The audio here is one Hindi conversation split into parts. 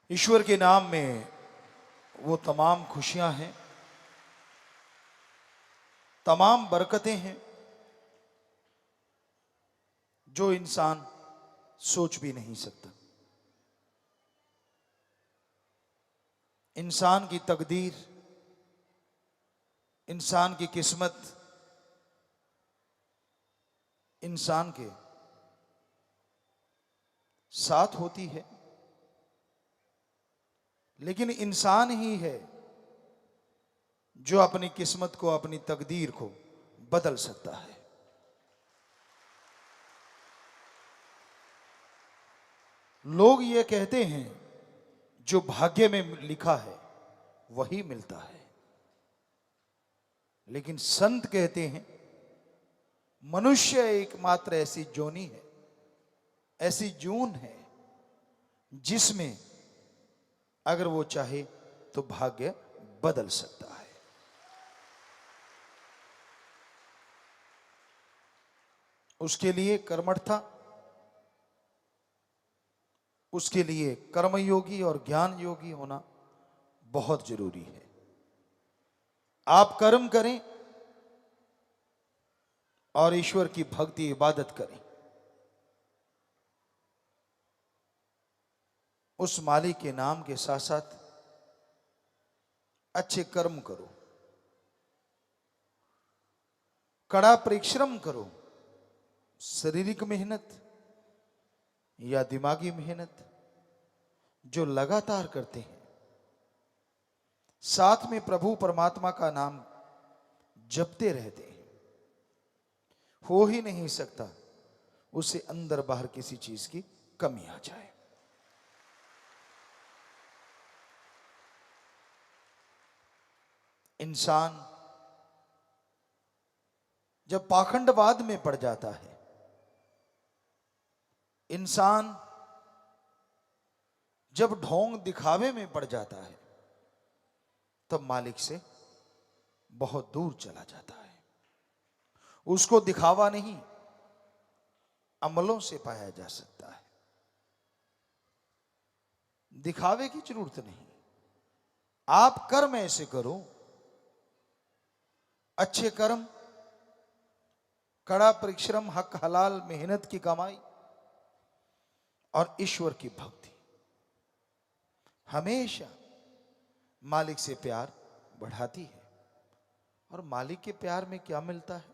ईश्वर के नाम में वो तमाम खुशियां हैं, तमाम बरकतें हैं जो इंसान सोच भी नहीं सकता। इंसान की तकदीर, इंसान की किस्मत इंसान के साथ होती है, लेकिन इंसान ही है जो अपनी किस्मत को, अपनी तकदीर को बदल सकता है। लोग ये कहते हैं जो भाग्य में लिखा है वही मिलता है, लेकिन संत कहते हैं मनुष्य एकमात्र ऐसी जोनी है, ऐसी जून है जिसमें अगर वो चाहे तो भाग्य बदल सकता है। उसके लिए कर्मठता, उसके लिए कर्मयोगी और ज्ञान योगी होना बहुत जरूरी है। आप कर्म करें और ईश्वर की भक्ति इबादत करें, उस मालिक के नाम के साथ साथ अच्छे कर्म करो, कड़ा परिश्रम करो, शारीरिक मेहनत या दिमागी मेहनत जो लगातार करते हैं, साथ में प्रभु परमात्मा का नाम जपते रहते हैं, हो ही नहीं सकता उसे अंदर बाहर किसी चीज की कमी आ जाए। इंसान जब पाखंडवाद में पड़ जाता है, इंसान जब ढोंग दिखावे में पड़ जाता है, तब मालिक से बहुत दूर चला जाता है। उसको दिखावा नहीं, अमलों से पाया जा सकता है। दिखावे की जरूरत नहीं, आप कर्म ऐसे करो, अच्छे कर्म, कड़ा परिश्रम, हक हलाल मेहनत की कमाई और ईश्वर की भक्ति हमेशा मालिक से प्यार बढ़ाती है। और मालिक के प्यार में क्या मिलता है?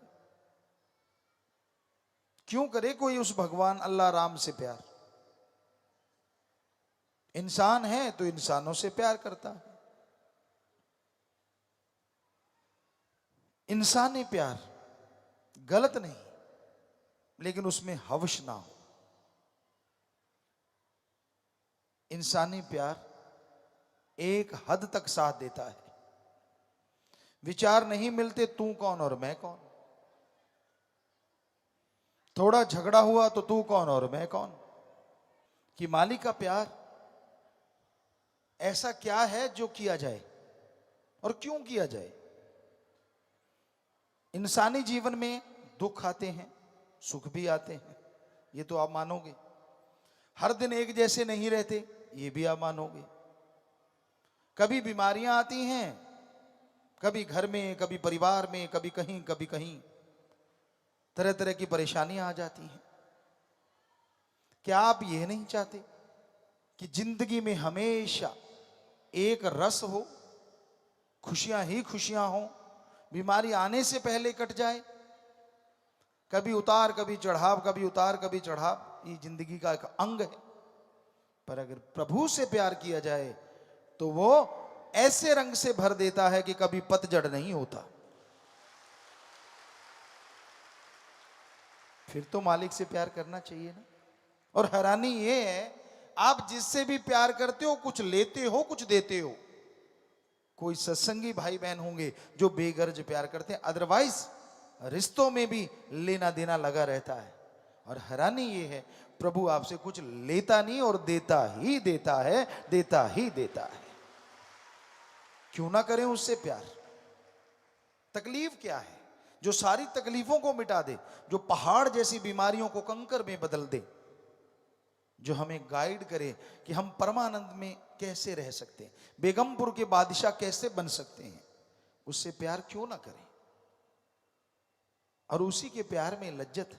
क्यों करे कोई उस भगवान अल्लाह राम से प्यार? इंसान है तो इंसानों से प्यार करता है। इंसानी प्यार गलत नहीं, लेकिन उसमें हवश ना हो। इंसानी प्यार एक हद तक साथ देता है। विचार नहीं मिलते तू कौन और मैं कौन, थोड़ा झगड़ा हुआ तो तू कौन और मैं कौन। कि मालिक का प्यार ऐसा क्या है जो किया जाए और क्यों किया जाए? इंसानी जीवन में दुख आते हैं, सुख भी आते हैं, ये तो आप मानोगे। हर दिन एक जैसे नहीं रहते, ये भी आप मानोगे। कभी बीमारियां आती हैं, कभी घर में, कभी परिवार में, कभी कहीं तरह तरह की परेशानियां आ जाती हैं। क्या आप ये नहीं चाहते कि जिंदगी में हमेशा एक रस हो, खुशियां ही खुशियां हो, बीमारी आने से पहले कट जाए? कभी उतार कभी चढ़ाव, कभी उतार कभी चढ़ाव, ये जिंदगी का एक अंग है। पर अगर प्रभु से प्यार किया जाए तो वो ऐसे रंग से भर देता है कि कभी पतझड़ नहीं होता। फिर तो मालिक से प्यार करना चाहिए ना। और हैरानी ये है, आप जिससे भी प्यार करते हो कुछ लेते हो, कुछ देते हो। कोई सत्संगी भाई बहन होंगे जो बेगर्ज प्यार करते हैं, अदरवाइज रिश्तों में भी लेना देना लगा रहता है। और हैरानी ये है, प्रभु आपसे कुछ लेता नहीं और देता ही देता है, देता ही देता है। क्यों ना करें उससे प्यार? तकलीफ क्या है जो सारी तकलीफों को मिटा दे, जो पहाड़ जैसी बीमारियों को कंकर में बदल दे? जो हमें गाइड करे कि हम परमानंद में कैसे रह सकते हैं, बेगमपुर के बादशाह कैसे बन सकते हैं, उससे प्यार क्यों ना करें। और उसी के प्यार में लज्जत।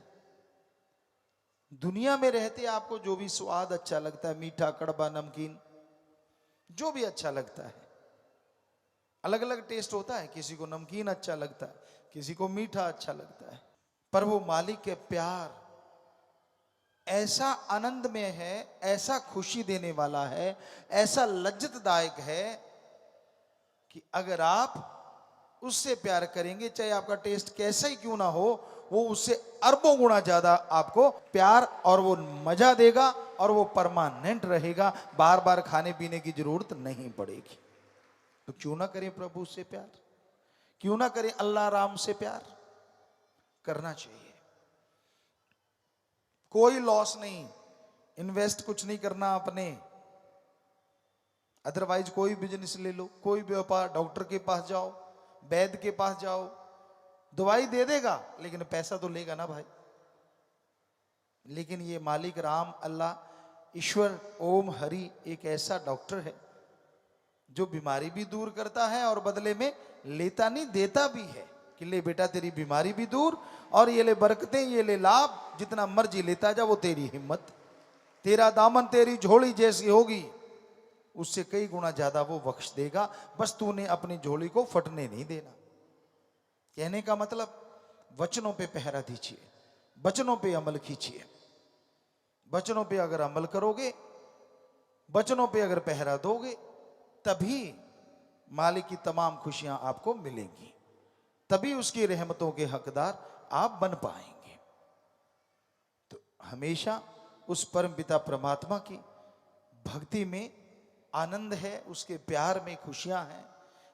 दुनिया में रहते आपको जो भी स्वाद अच्छा लगता है, मीठा, कड़वा, नमकीन, जो भी अच्छा लगता है, अलग अलग टेस्ट होता है, किसी को नमकीन अच्छा लगता है, किसी को मीठा अच्छा लगता है, पर वो मालिक के प्यार ऐसा आनंद में है, ऐसा खुशी देने वाला है, ऐसा लज्जतदायक है कि अगर आप उससे प्यार करेंगे, चाहे आपका टेस्ट कैसा ही क्यों ना हो, वो उससे अरबों गुना ज्यादा आपको प्यार और वो मजा देगा, और वो परमानेंट रहेगा, बार बार खाने पीने की जरूरत नहीं पड़ेगी। तो क्यों ना करें प्रभु से प्यार, क्यों ना करें अल्लाह राम से प्यार, करना चाहिए। कोई लॉस नहीं, इन्वेस्ट कुछ नहीं करना अपने, अदरवाइज कोई बिजनेस ले लो, कोई व्यापार, डॉक्टर के पास जाओ, वैद्य के पास जाओ, दवाई दे देगा लेकिन पैसा तो लेगा ना भाई। लेकिन ये मालिक राम, अल्लाह, ईश्वर, ओम हरि एक ऐसा डॉक्टर है जो बीमारी भी दूर करता है और बदले में लेता नहीं, देता भी है कि ले बेटा तेरी बीमारी भी दूर, और ये ले बरकतें, ये ले लाभ, जितना मर्जी लेता जा, वो तेरी हिम्मत, तेरा दामन, तेरी झोली जैसी होगी उससे कई गुना ज्यादा वो बख्श देगा, बस तूने अपनी झोली को फटने नहीं देना। कहने का मतलब वचनों पे पहरा दीजिए, वचनों पे अमल कीजिए। वचनों पे अगर अमल करोगे, वचनों पे अगर पहरा दोगे, तभी मालिक की तमाम खुशियां आपको मिलेंगी, तभी उसकी रहमतों के हकदार आप बन पाएंगे। तो हमेशा उस परम पिता परमात्मा की भक्ति में आनंद है, उसके प्यार में खुशियां हैं।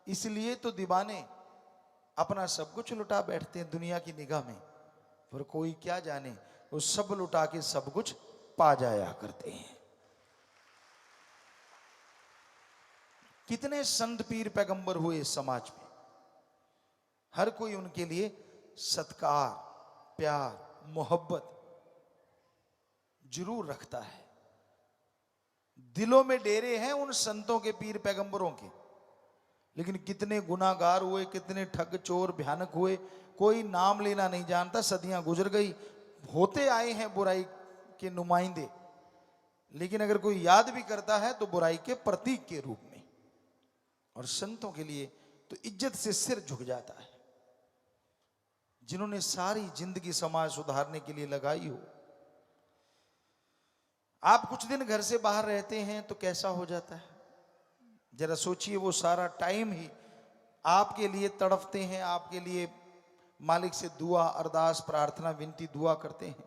इसलिए तो दीवाने अपना सब कुछ लुटा बैठते हैं दुनिया की निगाह में, पर कोई क्या जाने वो सब लुटा के सब कुछ पा जाया करते हैं। कितने संत पीर पैगंबर हुए इस समाज में, हर कोई उनके लिए सत्कार, प्यार, मोहब्बत जरूर रखता है। दिलों में डेरे हैं उन संतों के, पीर पैगंबरों के, लेकिन कितने गुनाहगार हुए, कितने ठग चोर भयानक हुए, कोई नाम लेना नहीं जानता। सदियां गुजर गई, होते आए हैं बुराई के नुमाइंदे, लेकिन अगर कोई याद भी करता है तो बुराई के प्रतीक के रूप में। और संतों के लिए तो इज्जत से सिर झुक जाता है, जिन्होंने सारी जिंदगी समाज सुधारने के लिए लगाई हो। आप कुछ दिन घर से बाहर रहते हैं तो कैसा हो जाता है, जरा सोचिए। वो सारा टाइम ही आपके लिए तड़पते हैं, आपके लिए मालिक से दुआ, अरदास, प्रार्थना, विनती, दुआ करते हैं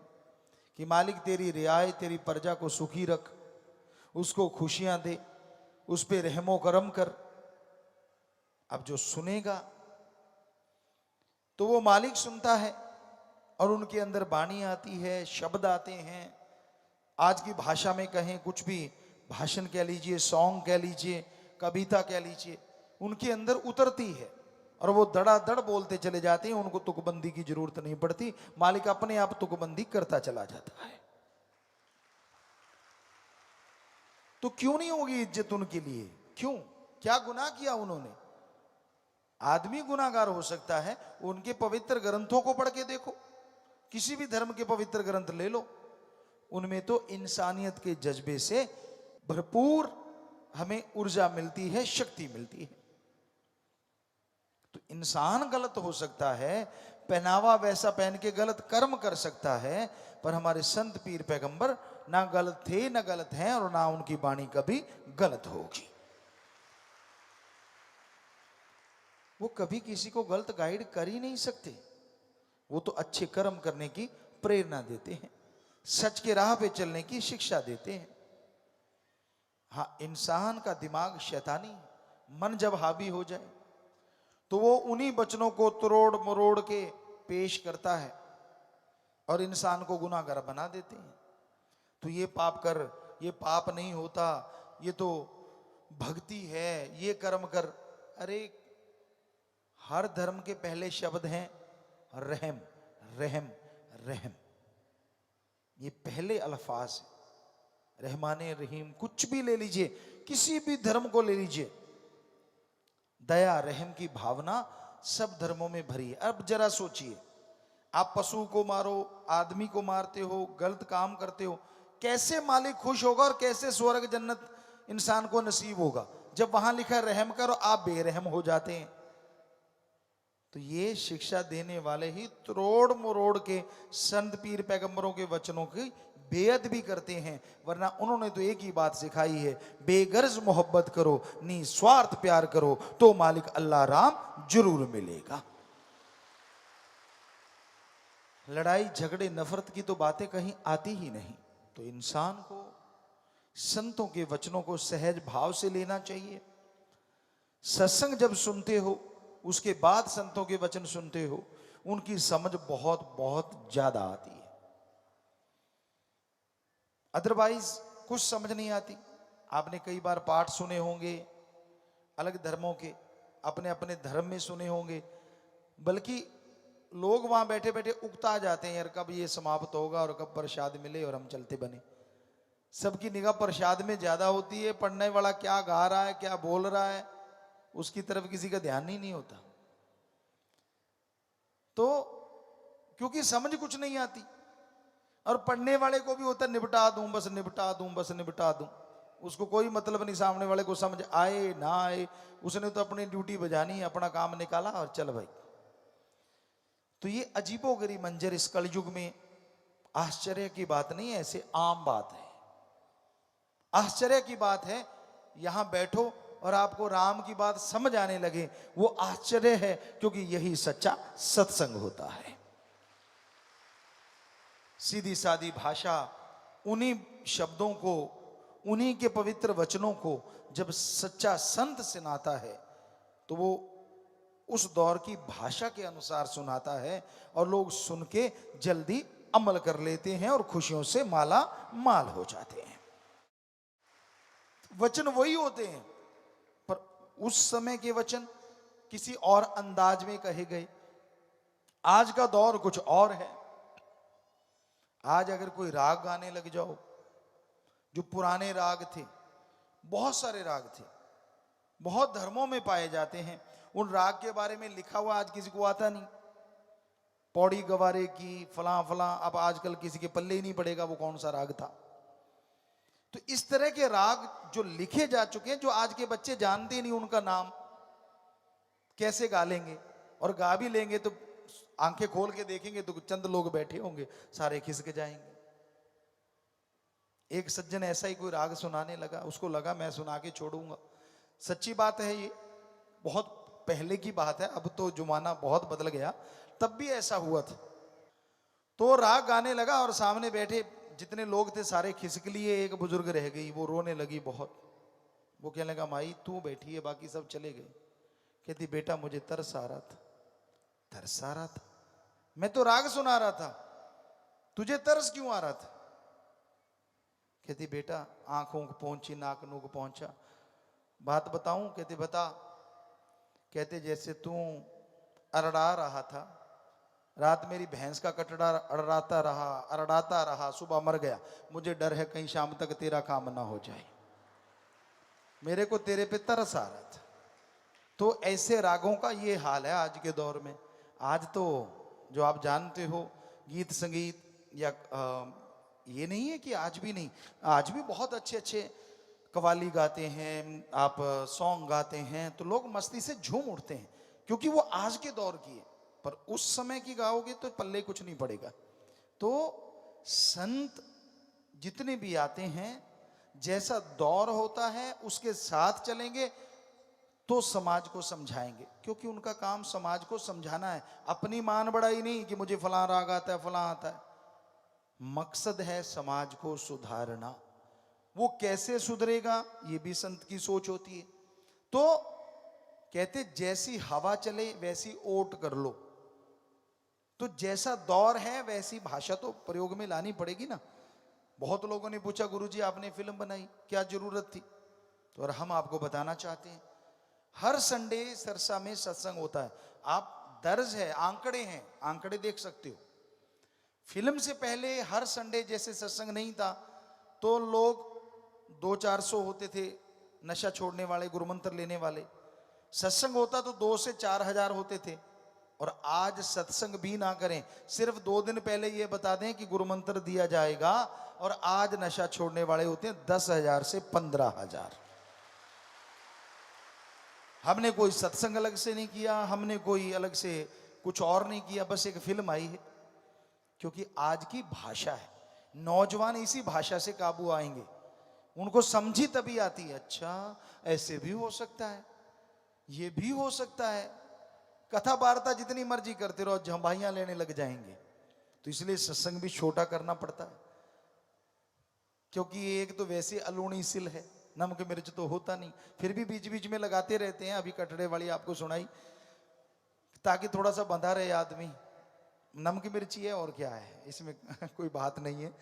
कि मालिक तेरी रियायत, तेरी प्रजा को सुखी रख, उसको खुशियां दे, उस पे रहमो करम कर। अब जो सुनेगा तो वो मालिक सुनता है, और उनके अंदर वाणी आती है, शब्द आते हैं। आज की भाषा में कहें, कुछ भी भाषण कह लीजिए, सॉन्ग कह लीजिए, कविता कह लीजिए, उनके अंदर उतरती है और वो धड़ाधड़ बोलते चले जाते हैं। उनको तुकबंदी की जरूरत नहीं पड़ती, मालिक अपने आप तुकबंदी करता चला जाता है। तो क्यों नहीं होगी इज्जत उनके लिए? क्यों? क्या गुनाह किया उन्होंने? आदमी गुनाहगार हो सकता है, उनके पवित्र ग्रंथों को पढ़ के देखो, किसी भी धर्म के पवित्र ग्रंथ ले लो, उनमें तो इंसानियत के जज्बे से भरपूर हमें ऊर्जा मिलती है, शक्ति मिलती है। तो इंसान गलत हो सकता है, पहनावा वैसा पहन के गलत कर्म कर सकता है, पर हमारे संत पीर पैगंबर ना गलत थे, ना गलत हैं, और ना उनकी वाणी कभी गलत होगी। वो कभी किसी को गलत गाइड कर ही नहीं सकते। वो तो अच्छे कर्म करने की प्रेरणा देते हैं, सच के राह पे चलने की शिक्षा देते हैं। हाँ, इंसान का दिमाग शैतानी, मन जब हावी हो जाए तो वो उन्हीं वचनों को तोड़ मरोड़ के पेश करता है और इंसान को गुनाहगार बना देते हैं। तो ये पाप कर, ये पाप नहीं होता, ये तो भक्ति है, ये कर्म कर। अरे, हर धर्म के पहले शब्द हैं रहम, रहम, रहम। ये पहले अल्फाज है। रहमाने रहीम, कुछ भी ले लीजिए, किसी भी धर्म को ले लीजिए, दया रहम की भावना सब धर्मों में भरी है। अब जरा सोचिए, आप पशु को मारो, आदमी को मारते हो, गलत काम करते हो, कैसे मालिक खुश होगा और कैसे स्वर्ग जन्नत इंसान को नसीब होगा जब वहां लिखा रहम करो, आप बेरहम हो जाते हैं। तो ये शिक्षा देने वाले ही तोड़ मरोड़ के संत पीर पैगंबरों के वचनों की बेअद भी करते हैं, वरना उन्होंने तो एक ही बात सिखाई है, बेगर्ज मोहब्बत करो, निस्वार्थ प्यार करो, तो मालिक अल्लाह राम जरूर मिलेगा। लड़ाई झगड़े नफरत की तो बातें कहीं आती ही नहीं। तो इंसान को संतों के वचनों को सहज भाव से लेना चाहिए। सत्संग जब सुनते हो, उसके बाद संतों के वचन सुनते हो, उनकी समझ बहुत बहुत ज्यादा आती है। अदरवाइज कुछ समझ नहीं आती। आपने कई बार पाठ सुने होंगे अलग धर्मों के, अपने अपने धर्म में सुने होंगे, बल्कि लोग वहां बैठे बैठे उकता जाते हैं, यार कब ये समाप्त होगा और कब प्रसाद मिले और हम चलते बने। सबकी निगाह प्रसाद में ज्यादा होती है, पढ़ने वाला क्या गा रहा है, क्या बोल रहा है, उसकी तरफ किसी का ध्यान ही नहीं होता। तो क्योंकि समझ कुछ नहीं आती, और पढ़ने वाले को भी होता निपटा दूं बस, निपटा दूं बस, निपटा दूं, उसको कोई मतलब नहीं सामने वाले को समझ आए ना आए, उसने तो अपनी ड्यूटी बजानी, अपना काम निकाला और चल भाई। तो ये अजीबोगरीब मंजर इस कलयुग में आश्चर्य की बात नहीं है, ऐसे आम बात है। आश्चर्य की बात है यहां बैठो और आपको राम की बात समझ आने लगे, वो आश्चर्य है, क्योंकि यही सच्चा सत्संग होता है। सीधी सादी भाषा, उन्हीं शब्दों को, उन्हीं के पवित्र वचनों को जब सच्चा संत सुनाता है तो वो उस दौर की भाषा के अनुसार सुनाता है, और लोग सुन के जल्दी अमल कर लेते हैं और खुशियों से माला माल हो जाते हैं। वचन वही होते हैं, पर उस समय के वचन किसी और अंदाज में कहे गए। आज का दौर कुछ और है। आज अगर कोई राग गाने लग जाओ, जो पुराने राग थे, बहुत सारे राग थे, बहुत धर्मों में पाए जाते हैं, उन राग के बारे में लिखा हुआ आज किसी को आता नहीं। पौड़ी गवारे की फला फला, अब आजकल किसी के पल्ले ही नहीं पड़ेगा वो कौन सा राग था। तो इस तरह के राग जो लिखे जा चुके हैं, जो आज के बच्चे जानते नहीं उनका नाम, कैसे गा लेंगे, और गा भी लेंगे तो आंखें खोल के देखेंगे तो चंद लोग बैठे होंगे, सारे खिसक जाएंगे। एक सज्जन ऐसा ही कोई राग सुनाने लगा, उसको लगा मैं सुना के छोड़ूंगा। सच्ची बात है, ये बहुत पहले की बात है, अब तो जमाना बहुत बदल गया, तब भी ऐसा हुआ था। तो राग गाने लगा और सामने बैठे जितने लोग थे सारे खिसक लिए, एक बुजुर्ग रह गई, वो रोने लगी बहुत। वो कहने लगा माई तू बैठी है, बाकी सब चले गए। कहती बेटा मुझे तरस आ रहा था। तरस आ रहा था? मैं तो राग सुना रहा था, तुझे तरस क्यों आ रहा था? कहती बेटा आंखों को पहुंची, नाक नूक पहुंचा, बात बताऊं? कहती बता। कहते जैसे तू अरड़ा रहा था, रात मेरी भैंस का कटड़ा अरड़ाता रहा, सुबह मर गया, मुझे डर है कहीं शाम तक तेरा काम ना हो जाए, मेरे को तेरे पे तरस आ रहा था। तो ऐसे रागों का ये हाल है आज के दौर में। आज तो जो आप जानते हो गीत संगीत या ये नहीं है कि आज भी नहीं, आज भी बहुत अच्छे अच्छे कव्वाली गाते हैं, आप सॉन्ग गाते हैं तो लोग मस्ती से झूम उठते हैं, क्योंकि वो आज के दौर की है। पर उस समय की गाओगे तो पल्ले कुछ नहीं पड़ेगा। तो संत जितने भी आते हैं, जैसा दौर होता है उसके साथ चलेंगे तो समाज को समझाएंगे, क्योंकि उनका काम समाज को समझाना है, अपनी मान बढ़ाई नहीं कि मुझे फलां राग आता है फलां आता है। मकसद है समाज को सुधारना। वो कैसे सुधरेगा ये भी संत की सोच होती है। तो कहते जैसी हवा चले वैसी ओट कर लो। तो जैसा दौर है वैसी भाषा तो प्रयोग में लानी पड़ेगी ना। बहुत लोगों ने पूछा गुरुजी आपने फिल्म बनाई, क्या जरूरत थी? तो और हम आपको बताना चाहते हैं, हर संडे सरसा में सत्संग होता है। आप दर्ज है, आंकड़े हैं, आंकड़े देख सकते हो। फिल्म से पहले हर संडे जैसे सत्संग नहीं था, तो लोग 200-400 होते थे नशा छोड़ने वाले, गुरुमंत्र लेने वाले। सत्संग होता तो 2 से 4 हजार होते थे। और आज सत्संग भी ना करें, सिर्फ 2 दिन पहले ये बता दें कि गुरुमंत्र दिया जाएगा, और आज नशा छोड़ने वाले होते हैं 10,000 से 15,000। हमने कोई सत्संग अलग से नहीं किया, हमने कोई अलग से कुछ और नहीं किया, बस एक फिल्म आई है। क्योंकि आज की भाषा है, नौजवान इसी भाषा से काबू आएंगे। उनको समझी तभी आती है, अच्छा ऐसे भी हो सकता है, ये भी हो सकता है। कथा वार्ता जितनी मर्जी करते रहो, झंभाइयां लेने लग जाएंगे। तो इसलिए सत्संग भी छोटा करना पड़ता है। क्योंकि एक तो वैसे अलूणी सिल है, नमक मिर्च तो होता नहीं, फिर भी बीच बीच में लगाते रहते हैं। अभी कटड़े वाली आपको सुनाई, ताकि थोड़ा सा बंधा रहे आदमी। नमक मिर्ची है और क्या है, इसमें कोई बात नहीं है।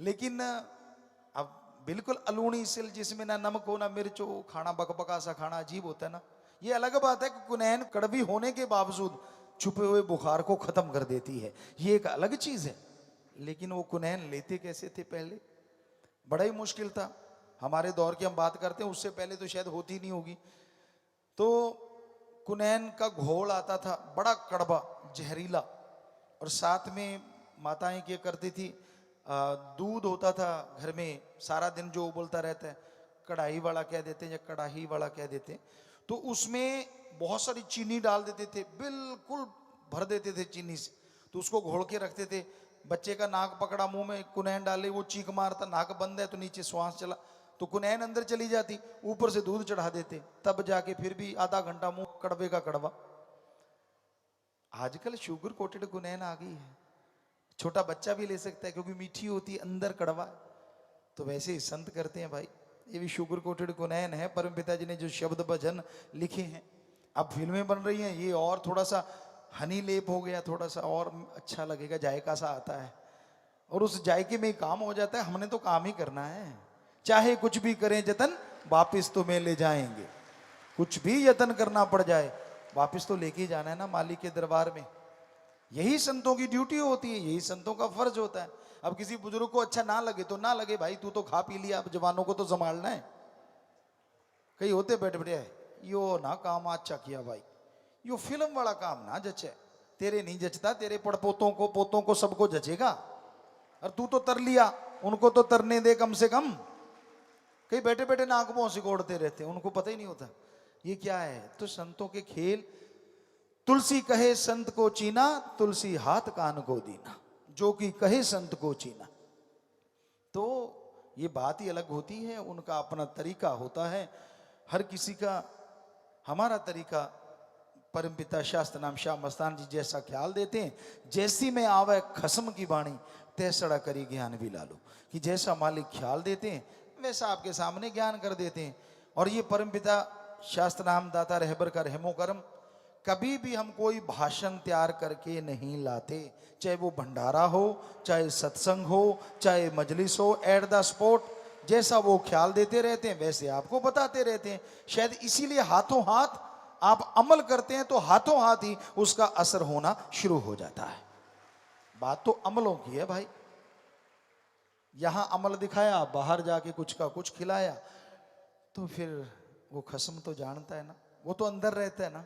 लेकिन अब बिल्कुल अलूणी सिल, जिसमें ना नमक हो ना मिर्च हो, खाना बकबका सा खाना अजीब होता है ना। ये अलग बात है कि कुनैन कड़वी होने के बावजूद छुपे हुए बुखार को खत्म कर देती है, ये एक अलग चीज है। लेकिन वो कुनैन लेते कैसे थे पहले, बड़ा ही मुश्किल था। हमारे दौर की हम बात करते हैं, उससे पहले तो शायद होती नहीं होगी। तो कुनैन का घोल आता था, बड़ा कड़वा जहरीला, और साथ में माताएं क्या करती थी, दूध होता था घर में, सारा दिन जो उबलता रहता है, कढ़ाई वाला कह देते हैं या कढ़ाई वाला कह देते हैं। तो उसमें बहुत सारी चीनी डाल देते थे, बिल्कुल भर देते थे चीनी से। तो उसको घोल के रखते थे। बच्चे का नाक पकड़ा, मुंह में कुनैन डाले, वो चीख मारता, नाक बंद है तो नीचे श्वास चला तो कुनैन अंदर चली जाती, ऊपर से दूध चढ़ा देते, तब जाके फिर भी आधा घंटा मुंह कड़वे का कड़वा। आजकल शुगर कोटेड कुनैन आ गई है, छोटा बच्चा भी ले सकता है, क्योंकि मीठी होती है, अंदर कड़वा। तो वैसे ही संत करते हैं भाई, ये भी शुगर कोटेड कुनैन है। परम पिताजी ने जो शब्द भजन लिखे हैं, अब फिल्में बन रही हैं, ये और थोड़ा सा हनी लेप हो गया, थोड़ा सा और अच्छा लगेगा, जायका सा आता है, और उस जायके में ही काम हो जाता है। हमने तो काम ही करना है, चाहे कुछ भी करें जतन, वापिस तो में ले जाएंगे। कुछ भी यतन करना पड़ जाए, वापिस तो लेके जाना है ना मालिक के दरबार में। यही संतों की ड्यूटी होती है, यही संतों का फर्ज होता है। अब किसी बुजुर्ग को अच्छा ना लगे तो ना लगे भाई, तू तो खा पी लिया, अब जवानों को तो संभालना है। कई होते बैठे बैठे, यो ना काम अच्छा किया भाई, यो फिल्म वाला काम ना जचे, तेरे नहीं जचता, तेरे पड़पोतों को पोतों को सबको जचेगा, और तू तो तर लिया, उनको तो तरने दे कम से कम। कई बैठे बैठे नाक मुंह सिकोड़ते रहते हैं, उनको पता ही नहीं होता ये क्या है। तो संतों के खेल, तुलसी कहे संत को चीना, तुलसी हाथ कान को दीना, जो कि कहे संत को चीना। तो ये बात ही अलग होती है, उनका अपना तरीका होता है, हर किसी का। हमारा तरीका, परमपिता शास्त्र नाम श्याम मस्तान जी जैसा ख्याल देते हैं, जैसी में आवे खसम की बाणी, तैसड़ा करी ज्ञान भी लालो, कि जैसा मालिक ख्याल देते हैं वैसा आपके सामने ज्ञान कर देते हैं। और ये परमपिता शास्त्र नाम दाता रहबर का रहमो करम, कभी भी हम कोई भाषण तैयार करके नहीं लाते, चाहे वो भंडारा हो, चाहे सत्संग हो, चाहे मजलिस हो, एट द स्पॉट जैसा वो ख्याल देते रहते हैं वैसे आपको बताते रहते हैं। शायद इसीलिए हाथों हाथ आप अमल करते हैं, तो हाथों हाथ ही उसका असर होना शुरू हो जाता है। बात तो अमलों की है भाई, यहां अमल दिखाया, बाहर जाके कुछ का कुछ खिलाया, तो फिर वो खस्म तो जानता है ना, वो तो अंदर रहता है ना।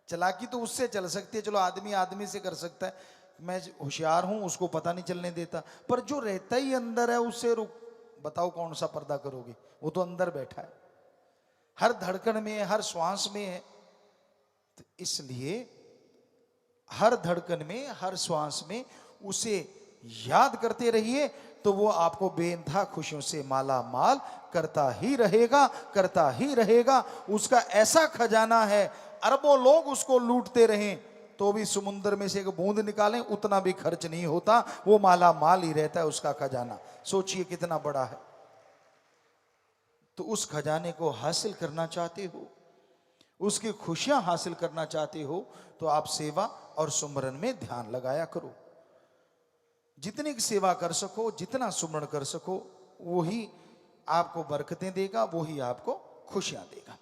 चालाकी तो उससे चल सकती है, चलो आदमी आदमी से कर सकता है, मैं होशियार हूं उसको पता नहीं चलने देता, पर जो रहता ही अंदर है उससे बताओ कौन सा पर्दा करोगे, वो तो अंदर बैठा है, हर धड़कन में, हर श्वास में है। तो इसलिए हर धड़कन में, हर श्वास में उसे याद करते रहिए, तो वो आपको बेइंतहा खुशियों से माला माल करता ही रहेगा, करता ही रहेगा। उसका ऐसा खजाना है, अरबों लोग उसको लूटते रहें तो भी समुद्र में से एक बूंद निकालें उतना भी खर्च नहीं होता, वो माला माल ही रहता है उसका खजाना। सोचिए कितना बड़ा है। तो उस खजाने को हासिल करना चाहते हो, उसकी खुशियां हासिल करना चाहते हो, तो आप सेवा और सुमरन में ध्यान लगाया करो। जितनी सेवा कर सको, जितना सुमरण कर सको, वही आपको बरकतें देगा, वही आपको खुशियां देगा।